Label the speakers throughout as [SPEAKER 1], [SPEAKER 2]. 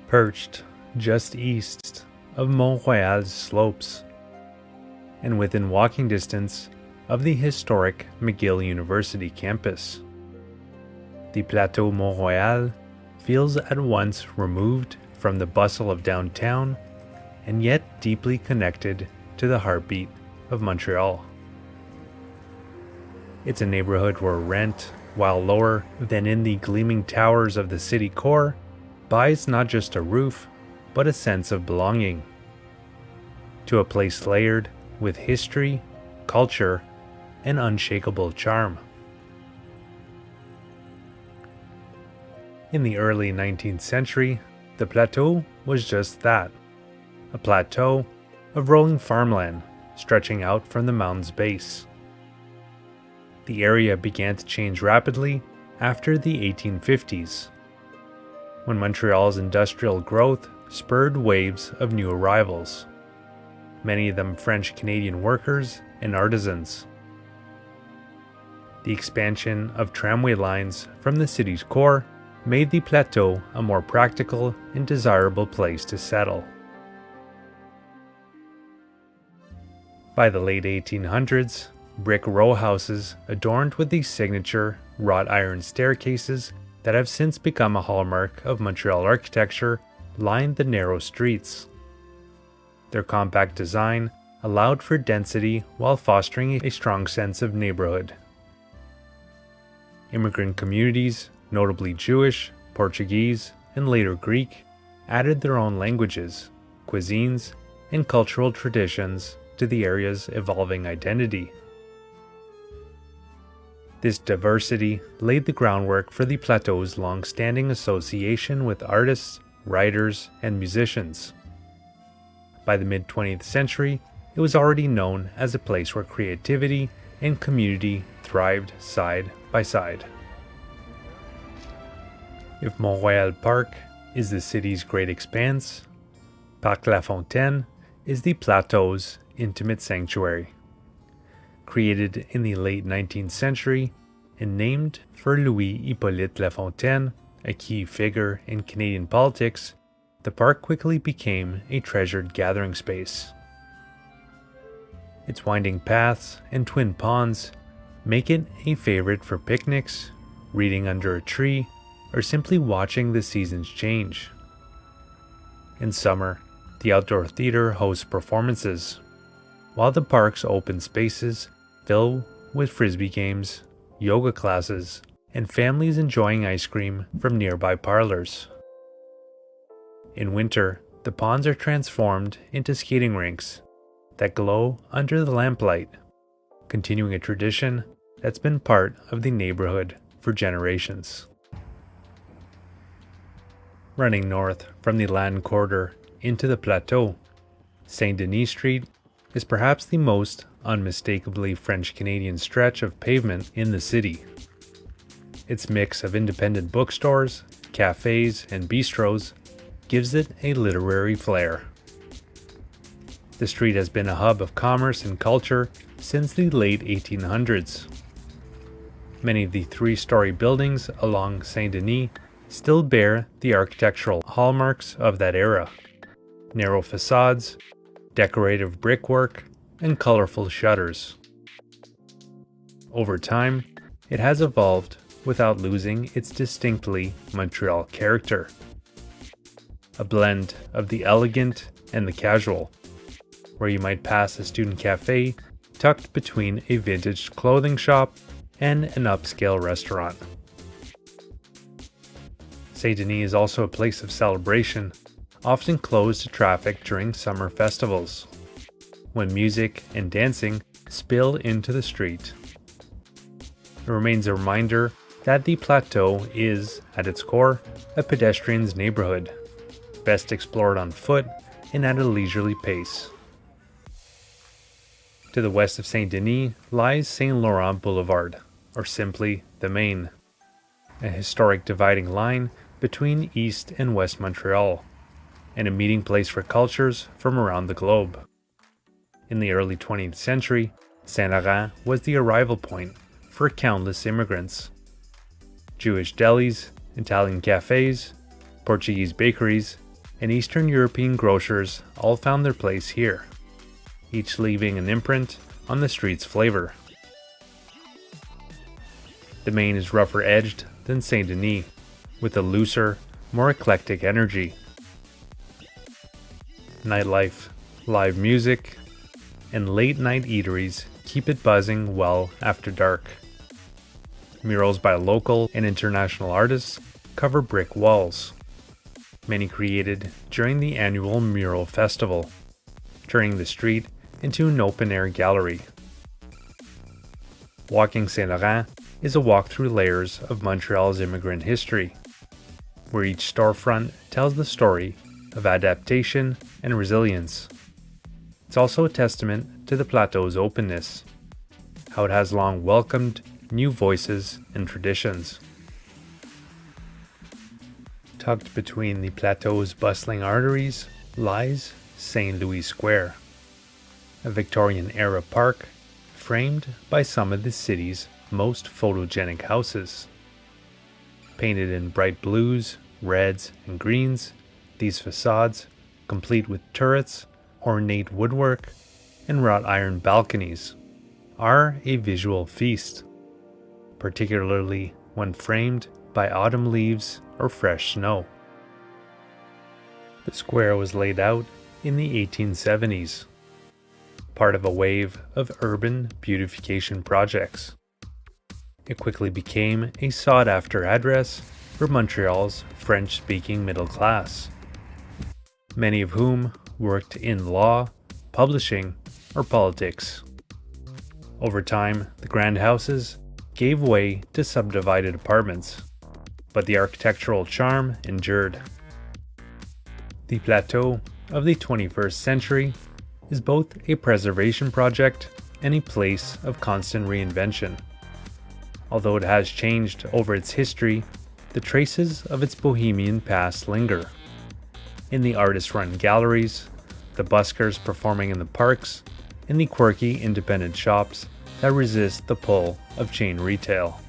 [SPEAKER 1] Perched just east of Mont Royal's slopes, and within walking distance of the historic McGill University campus. The Plateau Mont Royal feels at once removed from the bustle of downtown and yet deeply connected to the heartbeat of Montreal. It's a neighborhood where rent, while lower than in the gleaming towers of the city core, buys not just a roof, but a sense of belonging to a place layered with history, culture, and unshakable charm. In the early 19th century, the plateau was just that, a plateau of rolling farmland stretching out from the mountain's base. The area began to change rapidly after the 1850s, when Montreal's industrial growth spurred waves of new arrivals, many of them French-Canadian workers and artisans. The expansion of tramway lines from the city's core made the plateau a more practical and desirable place to settle. By the late 1800s, brick row houses adorned with the signature wrought iron staircases that have since become a hallmark of Montreal architecture lined the narrow streets. Their compact design allowed for density while fostering a strong sense of neighborhood. Immigrant communities, notably Jewish, Portuguese, and later Greek, added their own languages, cuisines, and cultural traditions to the area's evolving identity. This diversity laid the groundwork for the plateau's long-standing association with artists, writers, and musicians. By the mid-20th century, it was already known as a place where creativity and community thrived side by side. If Mont Royal Park is the city's great expanse, Parc La Fontaine is the plateau's intimate sanctuary. Created in the late 19th century and named for Louis Hippolyte La Fontaine, a key figure in Canadian politics, the park quickly became a treasured gathering space. Its winding paths and twin ponds make it a favorite for picnics, reading under a tree, or simply watching the seasons change. In summer, the outdoor theater hosts performances, while the park's open spaces fill with frisbee games, yoga classes, and families enjoying ice cream from nearby parlors. In winter, the ponds are transformed into skating rinks that glow under the lamplight, continuing a tradition that's been part of the neighborhood for generations. Running north from the Land Quarter into the plateau, Saint Denis Street is perhaps the most unmistakably French-Canadian stretch of pavement in the city. Its mix of independent bookstores, cafes, and bistros gives it a literary flair. The street has been a hub of commerce and culture since the late 1800s. Many of the three-story buildings along Saint Denis still bear the architectural hallmarks of that era: narrow facades, decorative brickwork, and colorful shutters. Over time, it has evolved without losing its distinctly Montreal character. A blend of the elegant and the casual, where you might pass a student cafe tucked between a vintage clothing shop and an upscale restaurant. Saint Denis is also a place of celebration, often closed to traffic during summer festivals, when music and dancing spill into the street. It remains a reminder that the plateau is, at its core, a pedestrian's neighborhood, best explored on foot and at a leisurely pace. To the west of Saint Denis lies St. Lauron Boulevard, or simply the Main, a historic dividing line between East and West Montreal, and a meeting place for cultures from around the globe. In the early 20th century, Saint-Laurent was the arrival point for countless immigrants. Jewish delis, Italian cafes, Portuguese bakeries, and Eastern European grocers all found their place here, each leaving an imprint on the street's flavor. The Main is rougher edged than Saint Denis, with a looser, more eclectic energy. Nightlife, live music, and late-night eateries keep it buzzing well after dark. Murals by local and international artists cover brick walls, many created during the annual Mural Festival, turning the street into an open-air gallery. Walking Saint Laurent is a walk through layers of Montreal's immigrant history, where each storefront tells the story of adaptation and resilience. It's also a testament to the Plateau's openness, how it has long welcomed new voices and traditions. Tucked between the Plateau's bustling arteries lies St. Louis Square, a Victorian-era park framed by some of the city's most photogenic houses. Painted in bright blues, reds, and greens, these facades, complete with turrets, ornate woodwork, and wrought iron balconies, are a visual feast, particularly when framed by autumn leaves or fresh snow. The square was laid out in the 1870s, part of a wave of urban beautification projects. It quickly became a sought-after address for Montreal's French-speaking middle class, many of whom worked in law, publishing, or politics. Over time, the grand houses gave way to subdivided apartments, but the architectural charm endured. The Plateau of the 21st century is both a preservation project and a place of constant reinvention. Although it has changed over its history, the traces of its bohemian past linger. In the artist-run galleries, the buskers performing in the parks, and the quirky independent shops that resist the pull of chain retail.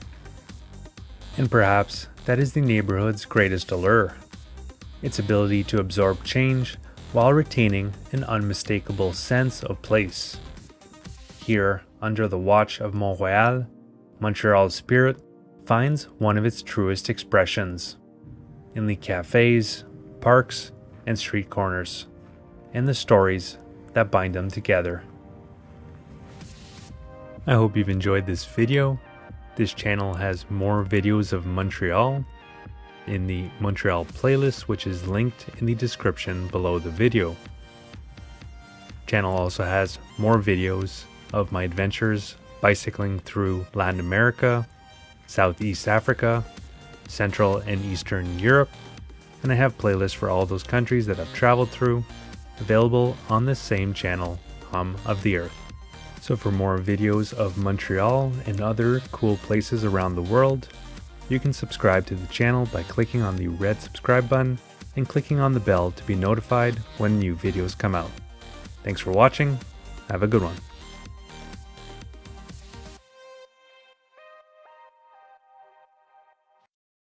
[SPEAKER 1] And perhaps that is the neighborhood's greatest allure, its ability to absorb change while retaining an unmistakable sense of place. Here, under the watch of Mont Royal, Montreal's spirit finds one of its truest expressions in the cafes, parks, and street corners, and the stories that bind them together. I hope you've enjoyed this video. This channel has more videos of Montreal in the Montreal playlist, which is linked in the description below the video. Channel also has more videos of my adventures bicycling through Latin America, Southeast Africa, Central and Eastern Europe, and I have playlists for all those countries that I've traveled through, available on the same channel, Hum of the Earth. So for more videos of Montreal and other cool places around the world, you can subscribe to the channel by clicking on the red subscribe button and clicking on the bell to be notified when new videos come out. Thanks for watching. Have a good one.